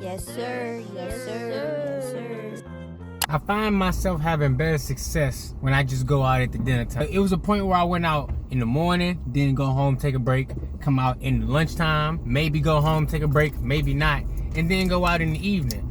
Yes, sir. Yes, sir. Yes, sir. I find myself having better success when I just go out at the dinner time. It was a point where I went out in the morning, then go home, take a break, come out in the lunchtime, maybe go home, take a break, maybe not, and then go out in the evening.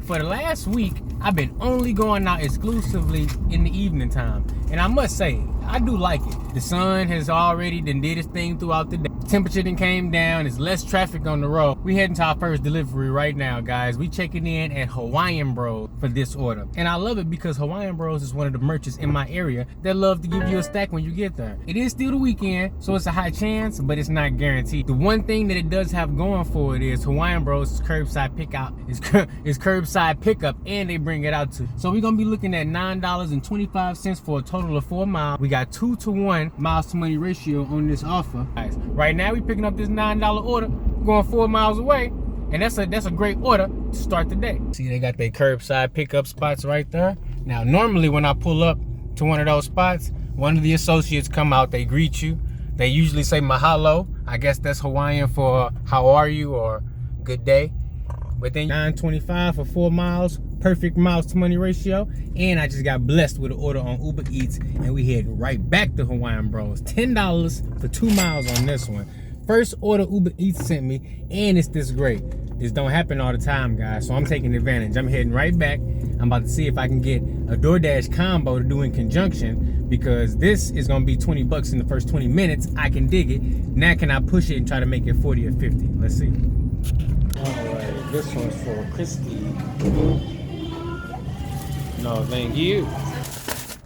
For the last week, I've been only going out exclusively in the evening time. And I must say, I do like it. The sun has already did its thing throughout the day. Temperature then came down. There's less traffic on the road. We heading to our first delivery right now, guys. We checking in at Hawaiian Bros for this order. And I love it because Hawaiian Bros is one of the merchants in my area that love to give you a stack when you get there. It is still the weekend, so it's a high chance, but it's not guaranteed. The one thing that it does have going for it is Hawaiian Bros is curbside pickup. It's curbside pickup, and they bring it out too. So we're gonna be looking at $9.25 for a total of 4 miles. We got 2-to-1 miles to money ratio on this offer. Guys, right now we picking up this $9 order, going 4 miles away, and that's a great order to start the day. See, they got their curbside pickup spots right there. Now, normally when I pull up to one of those spots, one of the associates come out, they greet you. They usually say mahalo. I guess that's Hawaiian for how are you or good day. But then $9.25 for 4 miles, perfect miles to money ratio. And I just got blessed with an order on UberEats, and we head right back to Hawaiian Bros. $10 for 2 miles on this one. First order UberEats sent me, and it's this great. This don't happen all the time, guys, so I'm taking advantage. I'm heading right back. I'm about to see if I can get a Doordash combo to do in conjunction, because this is gonna be 20 bucks in the first 20 minutes. I can dig it. Now can I push it and try to make it 40 or 50? Let's see. Alright, this one's for Christy. No, thank you.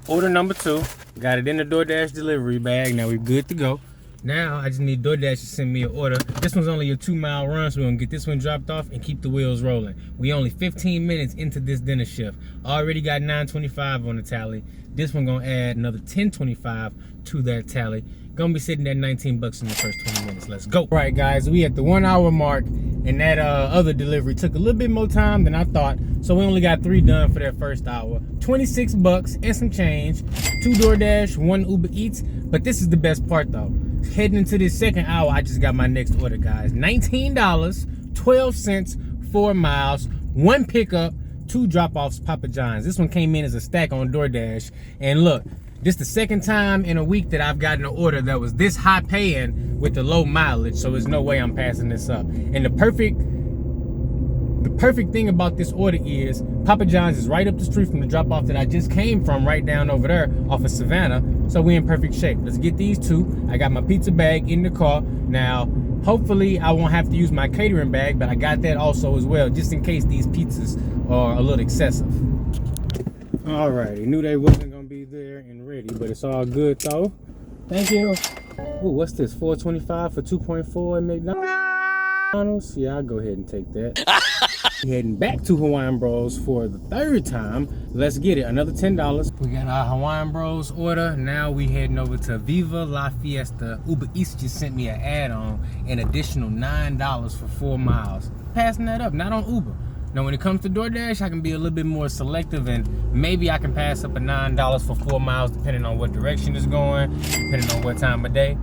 Order number 2. Got it in the Doordash delivery bag. Now we're good to go. Now I just need Doordash to send me an order. This one's only a 2-mile run, so we're gonna get this one dropped off and keep the wheels rolling. We only 15 minutes into this dinner shift. Already got $9.25 on the tally. This one gonna add another $10.25 to that tally. Gonna be sitting at 19 bucks in the first 20 minutes. Let's go. All right, guys, we at the 1 hour mark, and that other delivery took a little bit more time than I thought, so we only got 3 done for that first hour. 26 bucks and some change. 2 Doordash, 1 UberEats. But this is the best part though. Heading into this second hour, I just got my next order, guys. $19.12, 4 miles, 1 pickup, 2 drop-offs, Papa John's. This one came in as a stack on Doordash. And look, this is the second time in a week that I've gotten an order that was this high paying with the low mileage, so there's no way I'm passing this up. And the perfect thing about this order is Papa John's is right up the street from the drop-off that I just came from, right down over there off of Savannah. So we're in perfect shape. Let's get these 2. I got my pizza bag in the car. Now, hopefully I won't have to use my catering bag, but I got that also as well, just in case these pizzas are a little excessive. Alrighty, knew they wasn't gonna be there and ready, but it's all good though. Thank you. Ooh, what's this? $4.25 for 2.4 at McDonald's? Yeah, I'll go ahead and take that. Heading back to Hawaiian Bros for the 3rd time. Let's get it. Another $10. We got our Hawaiian Bros order. Now we heading over to Viva La Fiesta. UberEats just sent me an add-on, an additional $9 for 4 miles. Passing that up, not on Uber. Now when it comes to Doordash, I can be a little bit more selective, and maybe I can pass up a $9 for 4 miles depending on what direction it's going, depending on what time of day.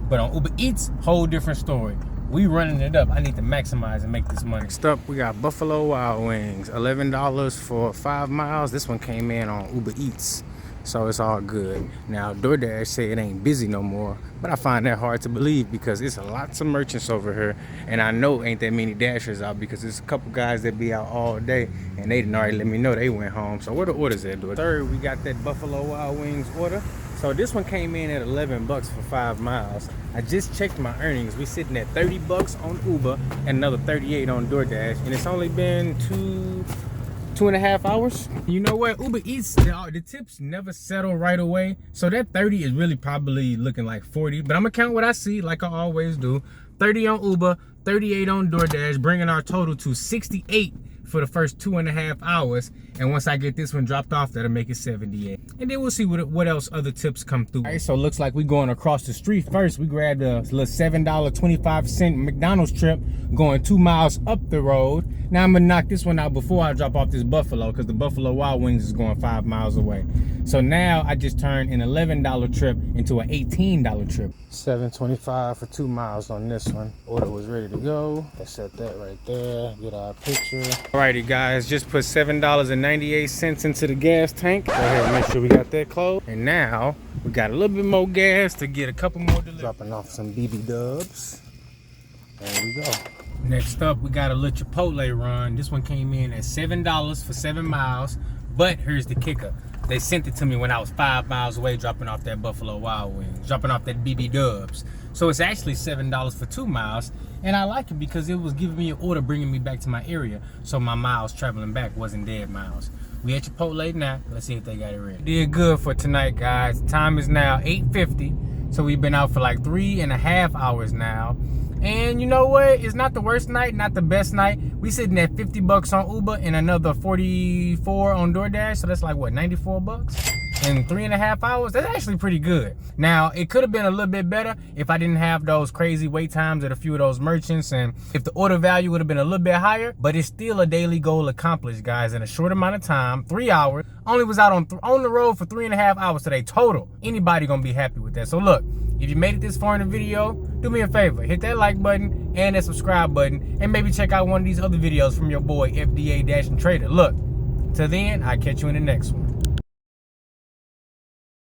But on UberEats, whole different story. We running it up. I need to maximize and make this money. Next up, we got Buffalo Wild Wings. $11 for 5 miles. This one came in on UberEats, so it's all good. Now, Doordash say it ain't busy no more, but I find that hard to believe because it's lots of merchants over here, and I know ain't that many Dashers out because there's a couple guys that be out all day, and they didn't already let me know they went home. So where the orders at, dude? 3rd, we got that Buffalo Wild Wings order. So this one came in at 11 bucks for 5 miles. I just checked my earnings. We sitting at 30 bucks on Uber and another 38 on Doordash, and it's only been 2.5 hours. You know what? UberEats, the tips never settle right away. So that 30 is really probably looking like 40, but I'm gonna count what I see like I always do. 30 on Uber, 38 on Doordash, bringing our total to 68 for the first 2.5 hours. And once I get this one dropped off, that'll make it 78. And then we'll see what else other tips come through. All right, so it looks like we're going across the street first. We grabbed a little $7.25 McDonald's trip going 2 miles up the road. Now I'm gonna knock this one out before I drop off this Buffalo, because the Buffalo Wild Wings is going 5 miles away. So now I just turned an $11 trip into an $18 trip. $7.25 for 2 miles on this one. Order was ready to go. Let's set that right there. Get our picture. Alrighty guys, just put $7.98 into the gas tank. Go ahead and make sure we got that closed. And now we got a little bit more gas to get a couple more deliveries. Dropping off some BB dubs. There we go. Next up, we got a little Chipotle run. This one came in at $7 for 7 miles. But here's the kicker. They sent it to me when I was 5 miles away, dropping off that Buffalo Wild Wings, dropping off that BB dubs. So it's actually $7 for 2 miles. And I like it because it was giving me an order, bringing me back to my area. So my miles traveling back wasn't dead miles. We at Chipotle now. Let's see if they got it ready. Did good for tonight, guys. Time is now 8:50. So we've been out for like 3.5 hours now. And you know what? It's not the worst night, not the best night. We sitting at 50 bucks on Uber and another 44 on Doordash. So that's like what, 94 bucks in 3.5 hours? That's actually pretty good. Now, it could have been a little bit better if I didn't have those crazy wait times at a few of those merchants, and if the order value would have been a little bit higher. But it's still a daily goal accomplished, guys, in a short amount of time. 3 hours. Only was out on the road for 3.5 hours today total. Anybody gonna be happy with that. So look, if you made it this far in the video, do me a favor, hit that like button and that subscribe button, and maybe check out one of these other videos from your boy FDA Dash and Trader. Look, till then, I'll catch you in the next one.